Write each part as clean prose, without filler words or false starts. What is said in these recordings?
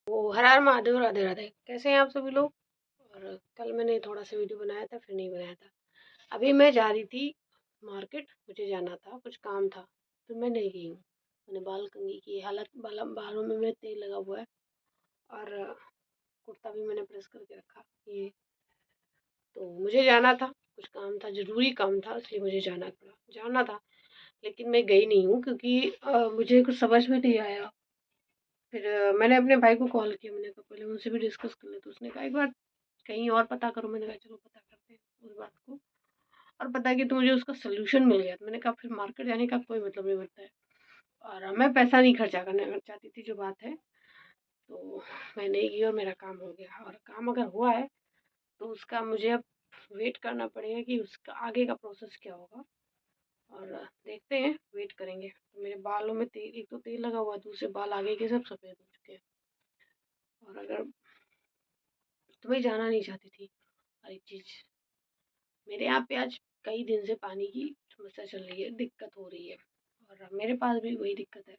वो हर हर महादेव, राधे राधे। कैसे हैं आप सभी लोग? और कल मैंने थोड़ा सा वीडियो बनाया था, फिर नहीं बनाया था। अभी मैं जा रही थी मार्केट, मुझे जाना था, कुछ काम था, फिर मैं नहीं गई हूँ। मैंने बाल कंघी की हालत, बालों में मेरे तेल लगा हुआ है, और कुर्ता भी मैंने प्रेस करके रखा ये। तो मुझे जाना था, कुछ काम था, जरूरी काम था, इसलिए मुझे जाना था। लेकिन मैं गई नहीं हूँ क्योंकि मुझे कुछ समझ में नहीं आया। फिर मैंने अपने भाई को कॉल किया, मैंने कहा पहले उनसे भी डिस्कस कर ले। तो उसने कहा एक बार कहीं और पता करो। मैंने कहा चलो पता करते हैं उस बात को। और पता कि तो मुझे उसका सोल्यूशन मिल गया। तो मैंने कहा फिर मार्केट जाने का कोई मतलब नहीं बनता है, और मैं पैसा नहीं खर्चा करना चाहती थी, जो बात है। तो मैं नहीं गई और मेरा काम हो गया। और काम अगर हुआ है तो उसका मुझे अब वेट करना पड़ेगा कि उसका आगे का प्रोसेस क्या होगा। और देखते हैं, वेट करेंगे। तो मेरे बालों में तेल, एक तो तेल लगा हुआ है, दूसरे बाल आगे के सब सफ़ेद हो चुके हैं। और अगर तो मैं जाना नहीं चाहती थी। और एक चीज़, मेरे यहाँ पे आज कई दिन से पानी की समस्या चल रही है, दिक्कत हो रही है, और मेरे पास भी वही दिक्कत है।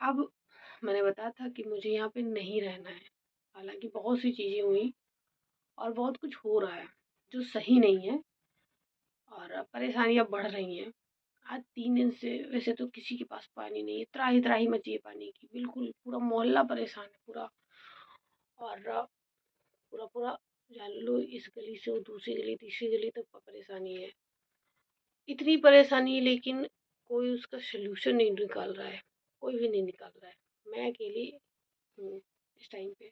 अब मैंने बताया था कि मुझे यहाँ पे नहीं रहना है। हालांकि बहुत सी चीज़ें हुई और बहुत कुछ हो रहा है जो सही नहीं है, और परेशानियाँ बढ़ रही हैं। आज 3 दिन से वैसे तो किसी के पास पानी नहीं है, त्राही त्राही मची है पानी की, बिल्कुल पूरा मोहल्ला परेशान है पूरा। और पूरा पूरा जान लो, इस गली से वो दूसरी गली, तीसरी गली तक परेशानी है। इतनी परेशानी है, लेकिन कोई उसका सलूशन नहीं निकाल रहा है, कोई भी नहीं निकाल रहा है। मैं अकेली हूँ इस टाइम पे।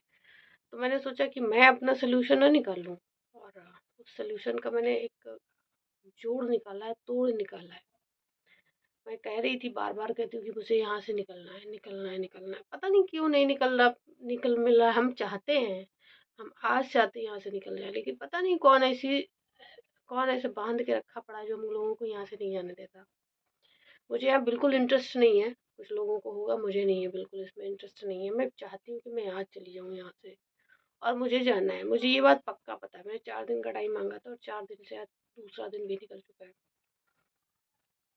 तो मैंने सोचा कि मैं अपना सलूशन ना निकाल लूँ, और उस सलूशन का मैंने एक जोड़ निकाला है, तोड़ निकाला है। मैं कह रही थी, बार बार कहती हूँ कि मुझे यहाँ से निकलना है, निकलना है, निकलना है। पता नहीं क्यों नहीं निकल रहा, निकल मिल रहा। हम चाहते हैं, हम आज चाहते हैं यहाँ से निकल जाए, लेकिन पता नहीं कौन ऐसे बांध के रखा पड़ा है जो हम लोगों को यहाँ से नहीं जाने देता। मुझे यहाँ बिल्कुल इंटरेस्ट नहीं है। कुछ लोगों को होगा, मुझे नहीं है, बिल्कुल इसमें इंटरेस्ट नहीं है। मैं चाहती हूँ कि मैं आज चली जाऊँ यहाँ से, और मुझे जाना है। मुझे ये बात पक्का पता है। मैंने 4 दिन का टाइम मांगा था, और 4 दिन से आज दूसरा दिन भी निकल चुका है।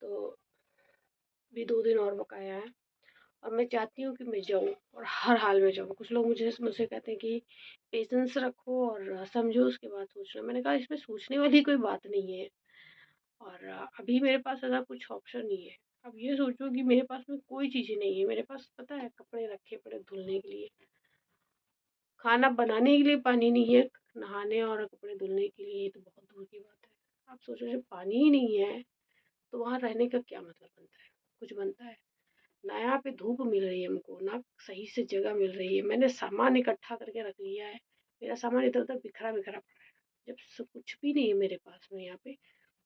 तो भी 2 दिन और बकाया है, और मैं चाहती हूँ कि मैं जाऊँ, और हर हाल में जाऊँ। कुछ लोग मुझसे कहते हैं कि पेशेंस रखो और समझो, उसके बाद सोचना। मैंने कहा इसमें सोचने वाली कोई बात नहीं है, और अभी मेरे पास ऐसा कुछ ऑप्शन नहीं है। अब ये सोचो कि मेरे पास में कोई चीज़ें नहीं है। मेरे पास पता है कपड़े रखे पड़े धुलने के लिए, खाना बनाने के लिए पानी नहीं है, नहाने और कपड़े धुलने के लिए तो बहुत दूर की बात है। आप सोचो, जब पानी ही नहीं है तो वहाँ रहने का क्या मतलब बनता है? कुछ बनता है? ना यहाँ पे धूप मिल रही है हमको, ना सही से जगह मिल रही है। मैंने सामान इकट्ठा करके रख लिया है, मेरा सामान इधर उधर बिखरा बिखरा पड़ा है। जब सब कुछ भी नहीं है मेरे पास में, यहाँ पे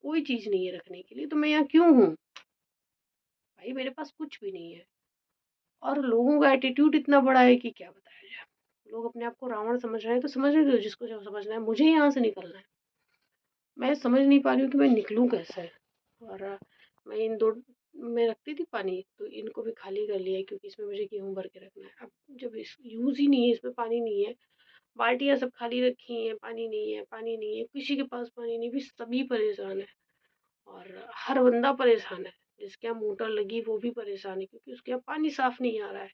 कोई चीज़ नहीं है रखने के लिए, तो मैं यहाँ क्यों हूँ? भाई मेरे पास कुछ भी नहीं है। और लोगों का एटीट्यूड इतना बड़ा है कि क्या बताया जाए। लोग अपने आप को रावण समझ रहे हैं, तो समझने दो जिसको जो समझना है। मुझे यहाँ से निकलना है। मैं समझ नहीं पा रही हूँ कि मैं निकलूँ कैसे। और मैं इन दो में रखती थी पानी, तो इनको भी खाली कर लिया है, क्योंकि इसमें मुझे गेहूँ भर के रखना है। अब जब इस यूज़ ही नहीं है, इसमें पानी नहीं है, बाल्टियाँ सब खाली रखी हैं, पानी नहीं है, पानी नहीं है, किसी के पास पानी नहीं, भी सभी परेशान है। और हर बंदा परेशान है। जिसके यहाँ मोटर लगी वो भी परेशान है, क्योंकि उसके यहाँ पानी साफ नहीं आ रहा है,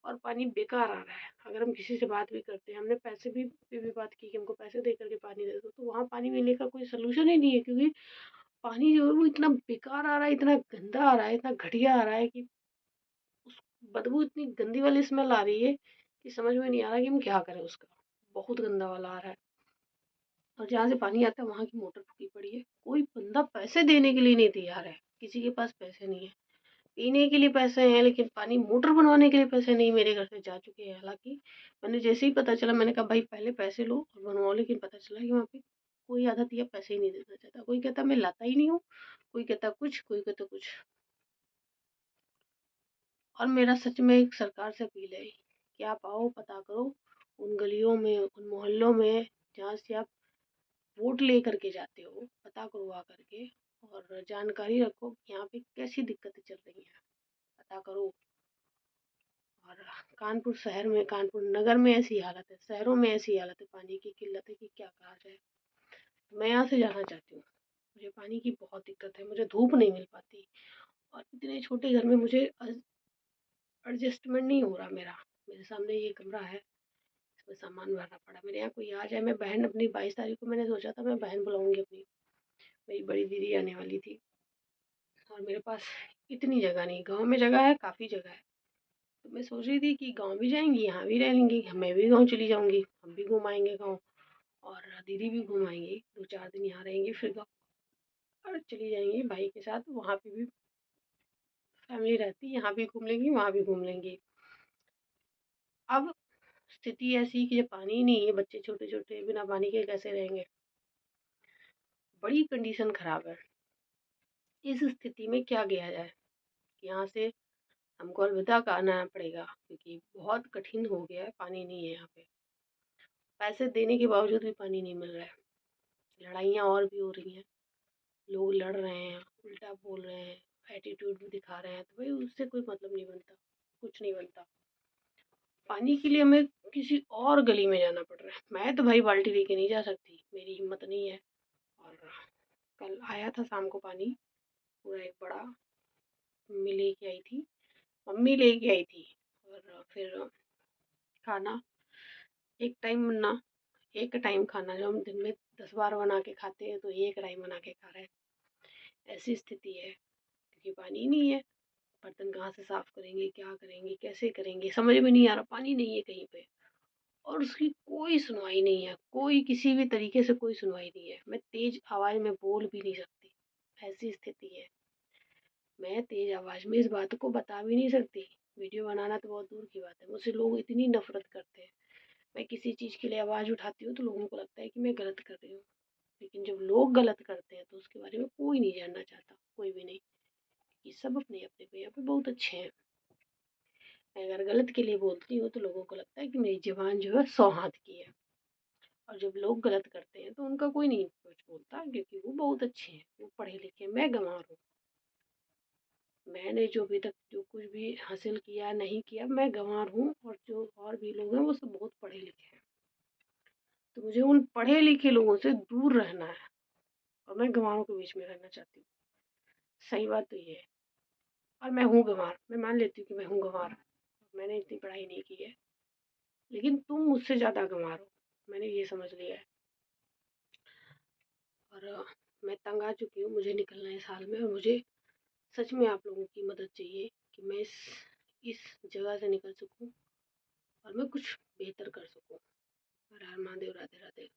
और पानी बेकार आ रहा है। अगर हम किसी से बात भी करते हैं, हमने पैसे भी बात की कि हमको पैसे दे करके पानी दे दो, तो वहाँ पानी मिलने का कोई सोल्यूशन ही नहीं है। क्योंकि पानी जो है वो इतना बेकार आ रहा है, इतना गंदा आ रहा है, इतना घटिया आ रहा है कि उस बदबू, इतनी गंदी वाली स्मेल आ रही है कि समझ में नहीं आ रहा कि हम क्या करें उसका। बहुत गंदा वाला आ रहा है। और जहाँ से पानी आता है वहाँ की मोटर फूटी पड़ी है। कोई बंदा पैसे देने के लिए नहीं तैयार है, किसी के पास पैसे नहीं है। पीने के लिए पैसे हैं, लेकिन पानी मोटर बनवाने के लिए पैसे नहीं। मेरे घर से जा चुके हैं, हालांकि मैंने जैसे ही पता चला, मैंने कहा भाई पहले पैसे लो और बनवाओ। लेकिन पता चला कि वहाँ पे कोई आधा दिया पैसे ही नहीं देना चाहता। कोई कहता मैं लाता ही नहीं हूँ, कोई कहता कुछ, कोई कहता कुछ। और मेरा सच में एक सरकार से अपील है कि आप आओ, पता करो उन गलियों में, उन मोहल्लों में जहाँ से आप वोट ले करके जाते हो, पता करो आ करके, और जानकारी रखो कि यहाँ पे कैसी दिक्कतें चल रही हैं, पता करो। और कानपुर शहर में, कानपुर नगर में ऐसी हालत है, शहरों में ऐसी हालत है पानी की किल्लत है कि क्या कहा जाए। तो मैं यहाँ से जाना चाहती हूँ। मुझे पानी की बहुत दिक्कत है, मुझे धूप नहीं मिल पाती, और इतने छोटे घर में मुझे एडजस्टमेंट नहीं हो रहा मेरा। मेरे सामने ये कमरा है, इसमें सामान भरना पड़ा। मेरे यहाँ कोई आ जाए, मैं बहन अपनी 22 तारीख को मैंने सोचा था मैं बहन बुलाऊंगी अपनी, मेरी बड़ी दीदी आने वाली थी, और मेरे पास इतनी जगह नहीं। गांव में जगह है, काफ़ी जगह है, तो मैं सोच रही थी कि गांव भी जाएंगी, यहाँ भी रह लेंगी, मैं भी गांव चली जाऊंगी, हम भी घूम आएंगे गाँव, और दीदी भी घूम आएंगी, 2-4 दिन यहाँ रहेंगी, फिर गाँव और चली जाएंगी भाई के साथ। वहाँ पे भी फैमिली रहती, यहाँ भी घूम लेंगी, वहाँ भी घूम लेंगी। अब स्थिति ऐसी कि जब पानी ही नहीं है, बच्चे छोटे छोटे बिना पानी के कैसे रहेंगे, बड़ी कंडीशन खराब है। इस स्थिति में क्या किया जाए, यहाँ से हमको अलविदा कहना पड़ेगा, क्योंकि बहुत कठिन हो गया है, पानी नहीं है यहाँ पे। पैसे देने के बावजूद भी पानी नहीं मिल रहा है। लड़ाइयाँ और भी हो रही हैं, लोग लड़ रहे हैं, उल्टा बोल रहे हैं, एटीट्यूड भी दिखा रहे हैं, तो भाई उससे कोई मतलब नहीं बनता, कुछ नहीं बनता। पानी के लिए हमें किसी और गली में जाना पड़ रहा है। मैं तो भाई बाल्टी लेके नहीं जा सकती, मेरी हिम्मत नहीं है। और कल आया था शाम को पानी, पूरा एक बड़ा, मम्मी लेके आई थी, मम्मी लेके आई थी। और फिर खाना एक टाइम बनना, एक टाइम खाना, जो हम दिन में 10 बार बना के खाते हैं, तो एक टाइम बना के खा रहे हैं। ऐसी स्थिति है, क्योंकि पानी ही नहीं है। बर्तन कहाँ से साफ करेंगे, क्या करेंगे, कैसे करेंगे, समझ में नहीं आ रहा, पानी नहीं है कहीं पे। और उसकी कोई सुनवाई नहीं है, कोई किसी भी तरीके से कोई सुनवाई नहीं है। मैं तेज आवाज में बोल भी नहीं सकती, ऐसी स्थिति है। मैं तेज आवाज में इस बात को बता भी नहीं सकती, वीडियो बनाना तो बहुत दूर की बात है। मुझसे लोग इतनी नफरत करते हैं, मैं किसी चीज़ के लिए आवाज़ उठाती हूँ तो लोगों को लगता है कि मैं गलत कर रही हूँ। लेकिन जब लोग गलत करते हैं तो उसके बारे में कोई नहीं जानना चाहता, कोई भी नहीं, कि सब अपने अपने पे यहाँ पे बहुत अच्छे हैं। मैं अगर गलत के लिए बोलती हूँ तो लोगों को लगता है कि मेरी ज़बान जो है 100 हाथ की है। और जब लोग गलत करते हैं तो उनका कोई नहीं कुछ बोलता, क्योंकि वो बहुत अच्छे हैं, वो पढ़े लिखे। मैं गंवार हूँ, मैंने जो अभी तक जो कुछ भी हासिल किया नहीं किया, मैं गंवार हूँ, और जो और भी लोग हैं वो सब बहुत पढ़े लिखे हैं। तो मुझे उन पढ़े लिखे लोगों से दूर रहना है, और मैं गंवारों के बीच में रहना चाहती हूँ। सही बात तो ये है। और मैं हूँ गंवार, मैं मान लेती हूँ कि मैं हूँ गंवार, मैंने इतनी पढ़ाई नहीं की है, लेकिन तुम मुझसे ज़्यादा गंवार हो, मैंने ये समझ लिया है। और मैं तंग आ चुकी हूँ, मुझे निकलना है साल में, और मुझे सच में आप लोगों की मदद चाहिए कि मैं इस जगह से निकल सकूँ और मैं कुछ बेहतर कर सकूँ। हर हर महादेव, राधे राधे।